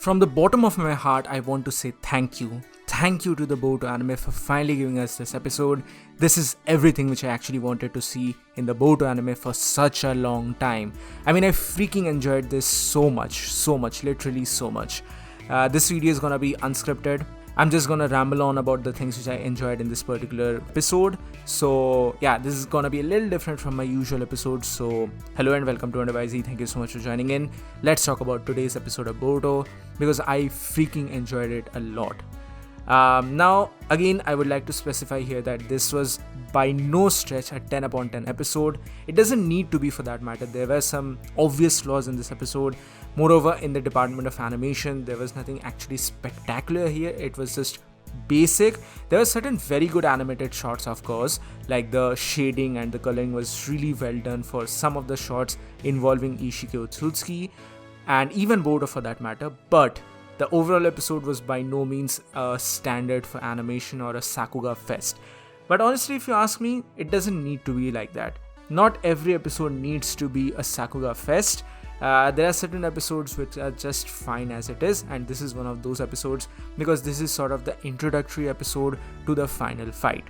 From the bottom of my heart, I want to say thank you. Thank you to the Boruto anime for finally giving us this episode. This is everything which I actually wanted to see in the Boruto anime for such a long time. I freaking enjoyed this so much, literally so much. This video is gonna be unscripted. I'm just gonna ramble on about the things which I enjoyed in this particular episode. So yeah, this is gonna be a little different from my usual episodes. So hello and welcome to Wonder WhyZ. Thank you so much for joining in. Let's talk about today's episode of Boruto because I freaking enjoyed it a lot. Now again, I would like to specify here that this was by no stretch a 10 upon 10 episode. It doesn't need to be, for that matter. There were some obvious flaws in this episode. Moreover, in the department of animation, there was nothing actually spectacular here. It was just basic. There were certain very good animated shots, of course, like the shading and the coloring was really well done for some of the shots involving Ishiki Otsutsuki and even Boruto for that matter. But the overall episode was by no means a standard for animation or a Sakuga fest. But honestly, if you ask me, it doesn't need to be like that. Not every episode needs to be a Sakuga fest. There are certain episodes which are just fine as it is, and this is one of those episodes because this is sort of the introductory episode to the final fight.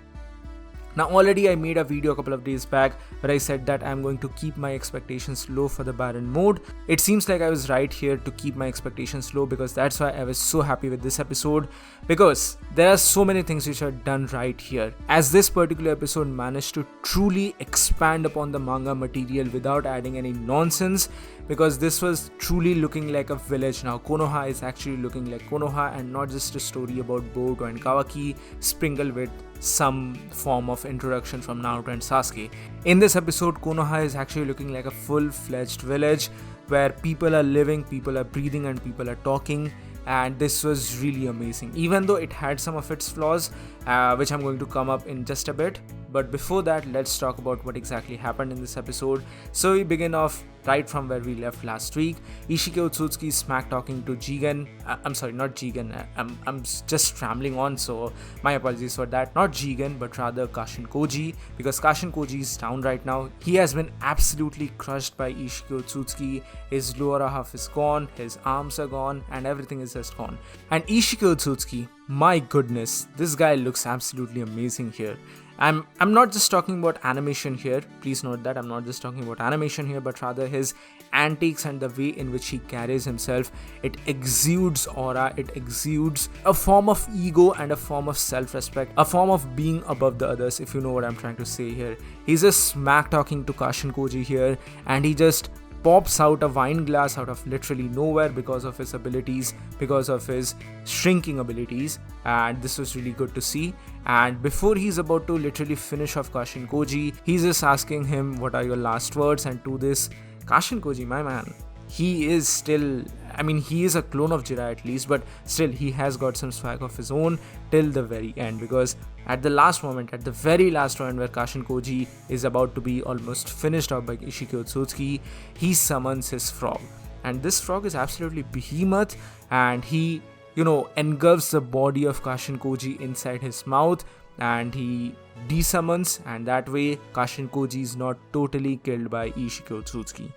Now already I made a video a couple of days back where I said that I'm going to keep my expectations low for the Baron mode. It seems like I was right here to keep my expectations low because that's why I was so happy with this episode, because there are so many things which are done right here, as this particular episode managed to truly expand upon the manga material without adding any nonsense, because this was truly looking like a village now. Konoha is actually looking like Konoha and not just a story about Boruto and Kawaki sprinkled with some form of introduction from Naruto and Sasuke. In this episode, Konoha is actually looking like a full-fledged village where people are living, people are breathing and people are talking, and this was really amazing, even though it had some of its flaws, which I'm going to come up in just a bit. But before that, let's talk about what exactly happened in this episode. So we begin off right from where we left last week. Ishiki Otsutsuki smack talking to Jigen. I'm sorry, not Jigen. I'm just rambling on, so my apologies for that. Not Jigen, but rather Kashin Koji, because Kashin Koji is down right now. He has been absolutely crushed by Ishiki Otsutsuki. His lower half is gone, his arms are gone, and everything is just gone. And Ishiki Otsutsuki, my goodness, this guy looks absolutely amazing here. I'm not just talking about animation here, please note that I'm not just talking about animation here, but rather his antics and the way in which he carries himself. It exudes aura, it exudes a form of ego and a form of self-respect, a form of being above the others, if you know what I'm trying to say here. He's just smack talking to Kashin Koji here, and he just pops out a wine glass out of literally nowhere because of his abilities, because of his shrinking abilities, and this was really good to see. And before he's about to literally finish off Kashin Koji, he's just asking him, what are your last words? And to this, Kashin Koji, my man, he is still, he is a clone of Jiraiya at least, but still he has got some swag of his own till the very end, because at the last moment, at the very last moment where Kashin Koji is about to be almost finished off by Ishiki Otsutsuki, he summons his frog. And this frog is absolutely behemoth, and he, engulfs the body of Kashin Koji inside his mouth, and he desummons, and that way Kashin Koji is not totally killed by Ishiki Otsutsuki.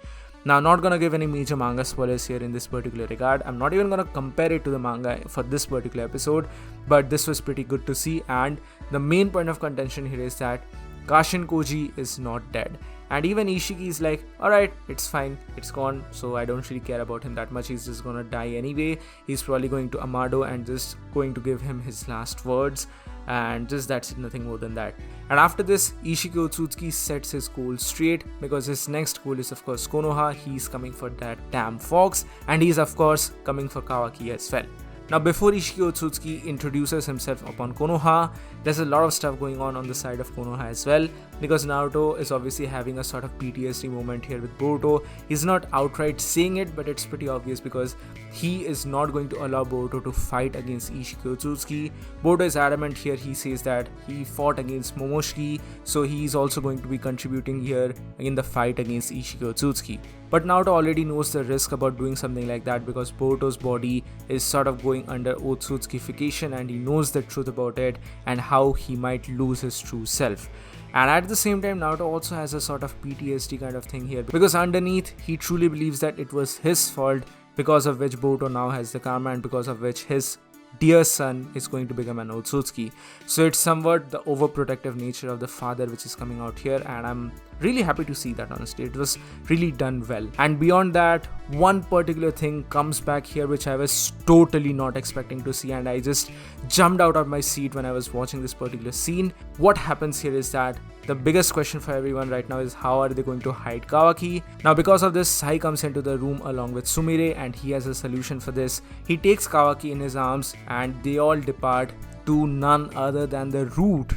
Now, I'm not gonna give any major manga spoilers here in this particular regard. I'm not even gonna compare it to the manga for this particular episode, but this was pretty good to see. And the main point of contention here is that Kashin Koji is not dead. And even Ishiki is like, alright, it's fine, it's gone, so I don't really care about him that much. He's just gonna die anyway. He's probably going to Amado and just going to give him his last words. And just that's it, nothing more than that. And after this, Ishiki Otsutsuki sets his goal straight, because his next goal is of course Konoha. He's coming for that damn fox, and he's of course coming for Kawaki as well. Now before Ishiki Otsutsuki introduces himself upon Konoha, there's a lot of stuff going on the side of Konoha as well, because Naruto is obviously having a sort of PTSD moment here with Boruto. He's not outright saying it, but it's pretty obvious because he is not going to allow Boruto to fight against Ishiki Otsutsuki. Boruto is adamant here. He says that he fought against Momoshiki, so he's also going to be contributing here in the fight against Ishiki Otsutsuki. But Naruto already knows the risk about doing something like that, because Boruto's body is sort of going under Otsutsukification, and he knows the truth about it and how he might lose his true self. And at the same time, Naruto also has a sort of PTSD kind of thing here, because underneath he truly believes that it was his fault because of which Boruto now has the karma and because of which his dear son is going to become an Otsutsuki. So it's somewhat the overprotective nature of the father which is coming out here, and I'm really happy to see that. Honestly, it was really done well. And beyond that, one particular thing comes back here which I was totally not expecting to see, and I just jumped out of my seat when I was watching this particular scene. What happens here is that the biggest question for everyone right now is how are they going to hide Kawaki? Now because of this, Sai comes into the room along with Sumire, and he has a solution for this. He takes Kawaki in his arms and they all depart to none other than the Root.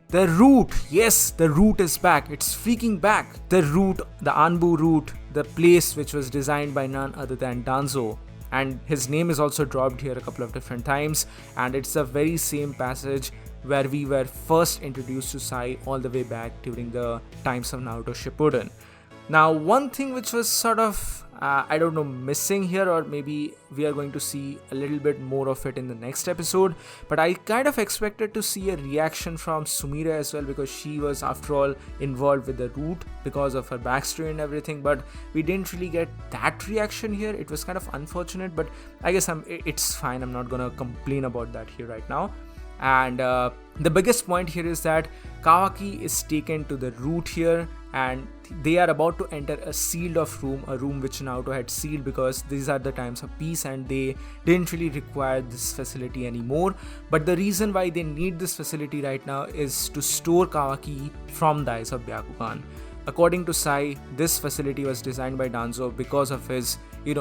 The Root, yes, the Root is back. It's freaking back. The Root, the Anbu Root, the place which was designed by none other than Danzo. And his name is also dropped here a couple of different times, and it's the very same passage where we were first introduced to Sai all the way back during the times of Naruto Shippuden. Now, one thing which was sort of, I don't know, missing here, or maybe we are going to see a little bit more of it in the next episode, but I kind of expected to see a reaction from Sumire as well, because she was after all involved with the Root because of her backstory and everything, but we didn't really get that reaction here. It was kind of unfortunate, but I guess it's fine. I'm not gonna complain about that here right now. And the biggest point here is that Kawaki is taken to the Root here, and they are about to enter a sealed off room, a room which Naruto had sealed because these are the times of peace and they didn't really require this facility anymore. But the reason why they need this facility right now is to store Kawaki from the eyes of Byakugan. According to Sai, this facility was designed by Danzo because of his,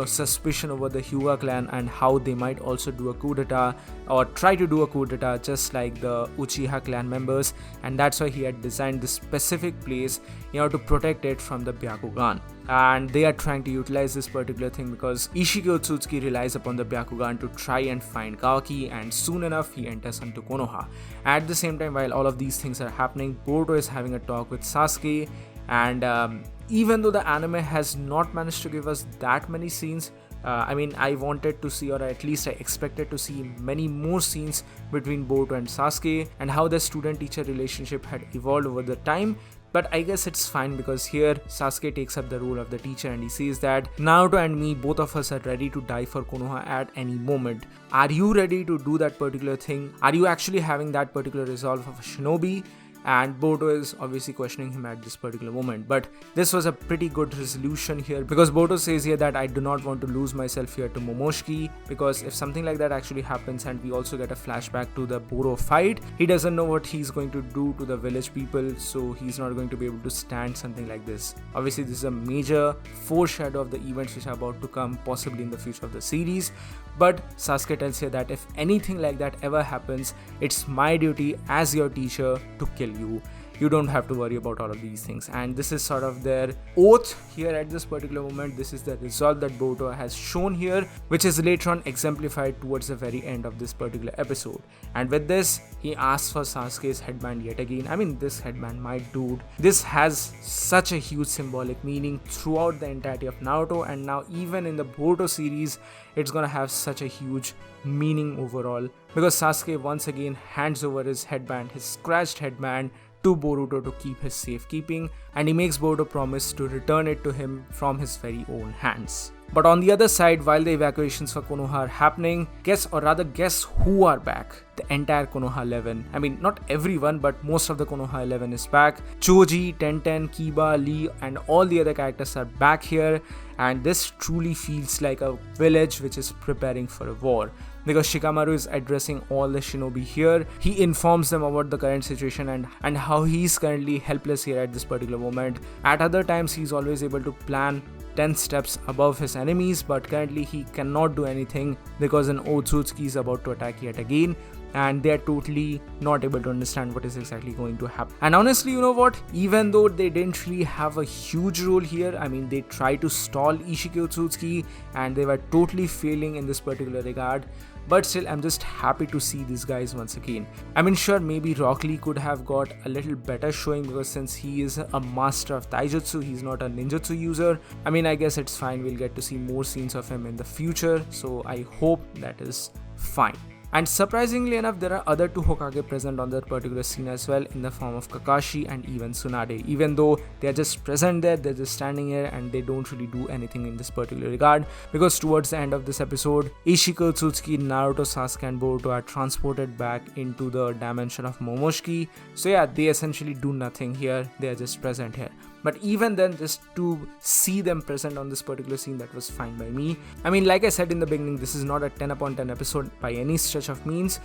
suspicion over the Hyuga clan and how they might also do a coup d'etat or try to do a coup d'etat just like the Uchiha clan members, and that's why he had designed this specific place, to protect it from the Byakugan. And they are trying to utilize this particular thing because Ishiki Otsutsuki relies upon the Byakugan to try and find Kawaki, and soon enough he enters into Konoha. At the same time, while all of these things are happening, Boruto is having a talk with Sasuke. And even though the anime has not managed to give us that many scenes, I wanted to see, or at least I expected to see many more scenes between Boruto and Sasuke and how the student-teacher relationship had evolved over the time. But I guess it's fine because here Sasuke takes up the role of the teacher and he says that Naruto and me, both of us are ready to die for Konoha at any moment. Are you ready to do that particular thing? Are you actually having that particular resolve of a shinobi? And Boruto is obviously questioning him at this particular moment. But this was a pretty good resolution here because Boruto says here that I do not want to lose myself here to Momoshiki, because if something like that actually happens and we also get a flashback to the Boro fight, he doesn't know what he's going to do to the village people, so he's not going to be able to stand something like this. Obviously this is a major foreshadow of the events which are about to come possibly in the future of the series. But Sasuke tells here that if anything like that ever happens, it's my duty as your teacher to kill you. You don't have to worry about all of these things. And this is sort of their oath here at this particular moment. This is the resolve that Boruto has shown here, which is later on exemplified towards the very end of this particular episode. And with this, he asks for Sasuke's headband yet again. This headband, my dude, this has such a huge symbolic meaning throughout the entirety of Naruto, and now even in the Boruto series, it's gonna have such a huge meaning overall, because Sasuke once again hands over his headband, his scratched headband, to Boruto to keep his safekeeping, and he makes Boruto promise to return it to him from his very own hands. But on the other side, while the evacuations for Konoha are happening, guess who are back? The entire Konoha 11. Not everyone, but most of the Konoha 11 is back. Choji, Tenten, Kiba, Lee, and all the other characters are back here, and this truly feels like a village which is preparing for a war. Because Shikamaru is addressing all the shinobi here. He informs them about the current situation and how he's currently helpless here at this particular moment. At other times, he's always able to plan 10 steps above his enemies, but currently he cannot do anything because an Otsutsuki is about to attack yet again, and they are totally not able to understand what is exactly going to happen. And honestly, you know what? Even though they didn't really have a huge role here, they tried to stall Ishiki Otsutsuki and they were totally failing in this particular regard. But still, I'm just happy to see these guys once again. Sure, maybe Rock Lee could have got a little better showing because since he is a master of taijutsu, he's not a ninjutsu user. I guess it's fine. We'll get to see more scenes of him in the future. So I hope that is fine. And surprisingly enough, there are other two Hokage present on that particular scene as well, in the form of Kakashi and even Tsunade. Even though they are just present there, they're just standing here and they don't really do anything in this particular regard, because towards the end of this episode, Ishiko, Tsutsuki, Naruto, Sasuke and Boruto are transported back into the dimension of Momoshiki. So yeah, they essentially do nothing here, they are just present here. But even then, just to see them present on this particular scene, that was fine by me. I mean, like I said in the beginning, this is not a 10 upon 10 episode by any stretch of means.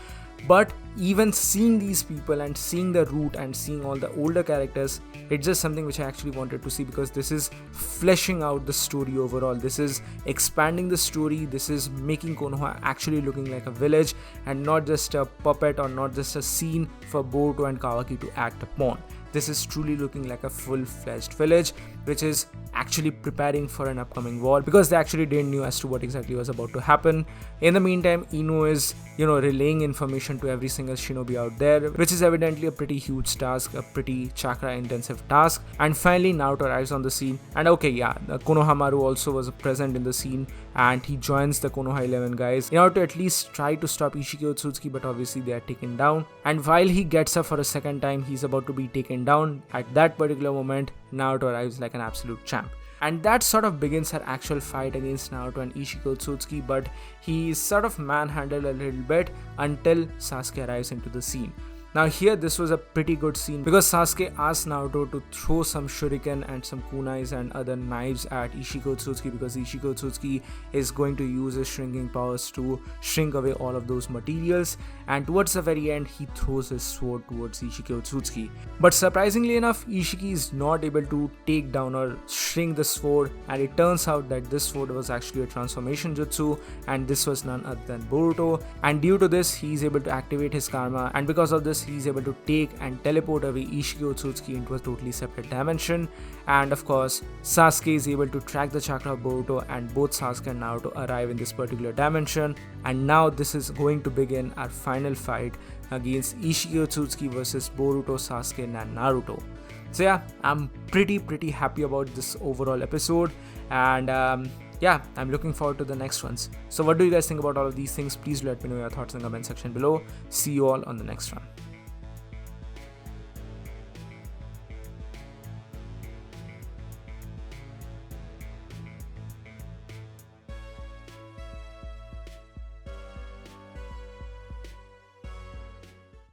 But even seeing these people and seeing the root and seeing all the older characters, it's just something which I actually wanted to see, because this is fleshing out the story overall. This is expanding the story. This is making Konoha actually looking like a village and not just a puppet or not just a scene for Boruto and Kawaki to act upon. This is truly looking like a full-fledged village, which is actually preparing for an upcoming war, because they actually didn't know as to what exactly was about to happen. In the meantime, Ino is, relaying information to every single shinobi out there, which is evidently a pretty huge task, a pretty chakra-intensive task. And finally, Naruto arrives on the scene. And okay, yeah, Konohamaru also was present in the scene, and he joins the Konoha 11 guys in order to at least try to stop Ishiki Otsutsuki, but obviously they are taken down. And while he gets up for a second time, he's about to be taken down. At that particular moment, Naruto arrives like an absolute champ. And that sort of begins her actual fight against Naruto and Ishiko Otsutsuki, but he is sort of manhandled a little bit until Sasuke arrives into the scene. Now here, this was a pretty good scene, because Sasuke asked Naruto to throw some shuriken and some kunais and other knives at Ishiko Otsutsuki, because Ishiko Otsutsuki is going to use his shrinking powers to shrink away all of those materials. And towards the very end, he throws his sword towards Ishiki Otsutsuki. But surprisingly enough, Ishiki is not able to take down or shrink the sword, and it turns out that this sword was actually a transformation jutsu, and this was none other than Boruto. And due to this, he is able to activate his karma, and because of this, he's able to take and teleport away Ishiki Otsutsuki into a totally separate dimension. And of course, Sasuke is able to track the chakra of Boruto, and both Sasuke and Naruto arrive in this particular dimension. And now this is going to begin our final fight against Ishiki Otsutsuki versus Boruto, Sasuke and Naruto. So yeah, I'm pretty happy about this overall episode, and yeah, I'm looking forward to the next ones. So what do you guys think about all of these things? Please let me know your thoughts in the comment section below. See you all on the next one.